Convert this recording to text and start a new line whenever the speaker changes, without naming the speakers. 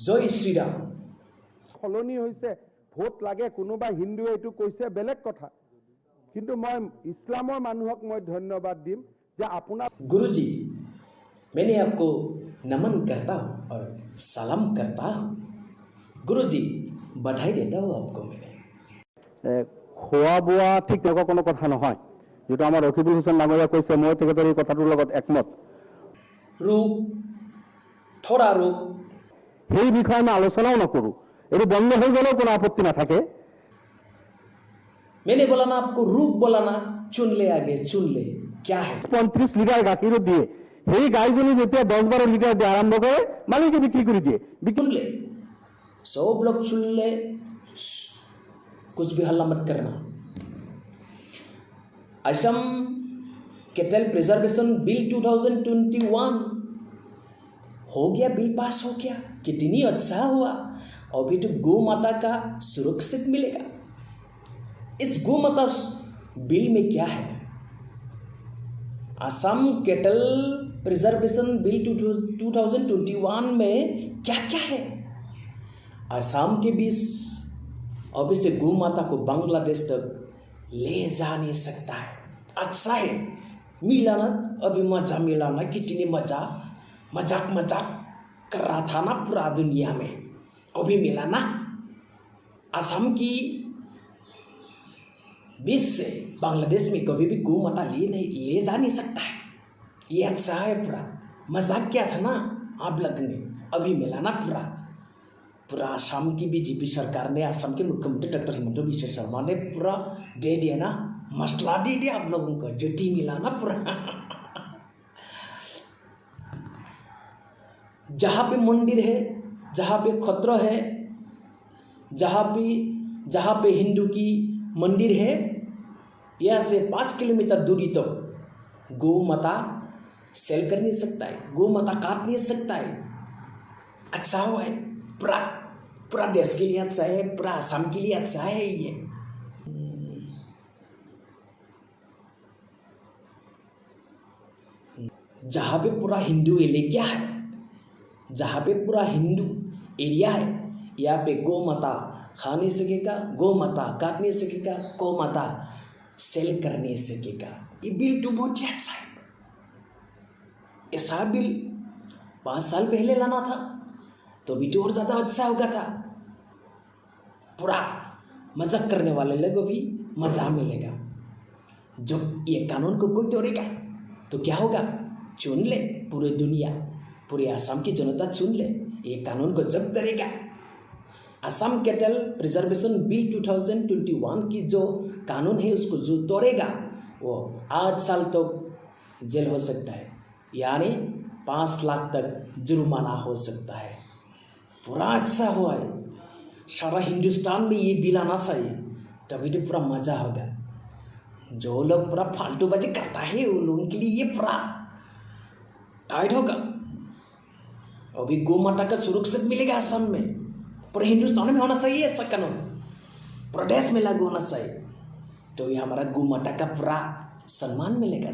জয় শ্রীরাম।
সলনি হৈছে ভোট লাগে কোনোবা হিন্দুৱে এইটো কৈছে বেলেগ কথা, কিন্তু মই ইছলামৰ মানুহক মই ধন্যবাদ দিম যে আপোনাৰ
गुरुजी, मैंने आपको नमन करता हूँ और सलाम करता हूँ। गुरुजी, बधाई देता हूँ आपको मैंने।
খোৱা বোৱা ঠিক তেনেকুৱা কোনো কথা নহয়, যেটো আমাৰ ৰকিবুল হুছেইন ডাঙৰীয়া কৈছে, মই তেখেতৰ এই কথাটোৰ লগত একমত।
रूप थोड़ा रूप
সেই বিষয়ে আমি আলোচনাও নকৰোঁ, এইটো বন্ধ হৈ গ'লেও কোনো আপত্তি নাথাকে।
मैंने बोला ना आपको, रूप बोला ना, चुन ले आगे चुन ले, क्या है
35 লিটাৰ গাখীৰো দিয়ে, সেই গাইজনী যেতিয়া 10-12 লিটাৰ দিয়ে আৰম্ভ কৰে, মালিকে বিক্ৰী কৰি দিয়ে।
चुन ले, सब लोग चुन ले, कुछ भी हल्ला मत करना। असम कैटल प्रिजर्वेशन बिल 2021 हो गया, बिल पास हो गया, कितनी अच्छा हुआ। अभी तो गौ माता का सुरक्षित मिलेगा। इस गौ माता बिल में क्या है? असम कैटल प्रिजर्वेशन बिल 2021 में क्या क्या है? असम के बीच अभी से गौ माता को बांग्लादेश तक ले जा नहीं सकता है। अच्छा है, मिला ना, अभी मजा मिला ना, कितनी मजा, मजाक कर रहा था ना पूरा दुनिया में, अभी मिला ना। असम की बीच से बांग्लादेश में कभी भी गौ माता ले जा नहीं सकता है। ये अच्छा है, पूरा मजाक किया था ना आप लोग ने, अभी मिला ना पूरा असम की बीजेपी सरकार ने, असम के मुख्यमंत्री डॉक्टर हिमंत बिश्व शर्मा ने पूरा दे दिया ना, मसला दे दिया आप लोगों को, जो टी मिला ना पूरा। जहाँ पे मंदिर है, जहाँ पे खतरा है, जहाँ पे हिंदू की मंदिर है, यहाँ से 5 किलोमीटर दूरी तक गौ माता सेल कर नहीं सकता है, गौ माता काट नहीं सकता है। अच्छा हुआ है, पूरा देश के लिए अच्छा है, पूरा असम के लिए अच्छा है ये। जहाँ पे पूरा हिंदू एरिया है, जहाँ पे पूरा हिंदू एरिया है, यहाँ पे गौ माता खा नहीं सकेगा, गौ माता काट नहीं सकेगा, गौ माता सेल कर नहीं सकेगा। ये बिल तो बहुत अच्छा है। ऐसा बिल 5 साल पहले लाना था तो भी तो और ज़्यादा अच्छा होगा था। पूरा मजाक करने वाले लोगों भी मजा मिलेगा। जब ये कानून को कोई तोड़ेगा तो क्या होगा? चुन ले, पूरी दुनिया, पूरे असम की जनता चुन ले, ये कानून को जब्त करेगा। असम कैटल प्रिजर्वेशन बिल 2021 की जो कानून है उसको जो तोड़ेगा वो 8 साल तक तो जेल हो सकता है, यानी 5 लाख तक जुर्माना हो सकता है। पूरा अच्छा हुआ है, सारा हिंदुस्तान में ये बिल आना चाहिए, तभी तो पूरा मज़ा होगा। जो लोग पूरा फालतूबाजी करता है उन लोगों के लिए ये पूरा टाइट होगा। अभी गौ माता का सुरक्षित मिलेगा असम में, पूरे हिंदुस्तान में होना चाहिए ऐसा कानून, पूरा देश में लागू होना चाहिए, तो ये हमारा गौ माता का पूरा सम्मान मिलेगा।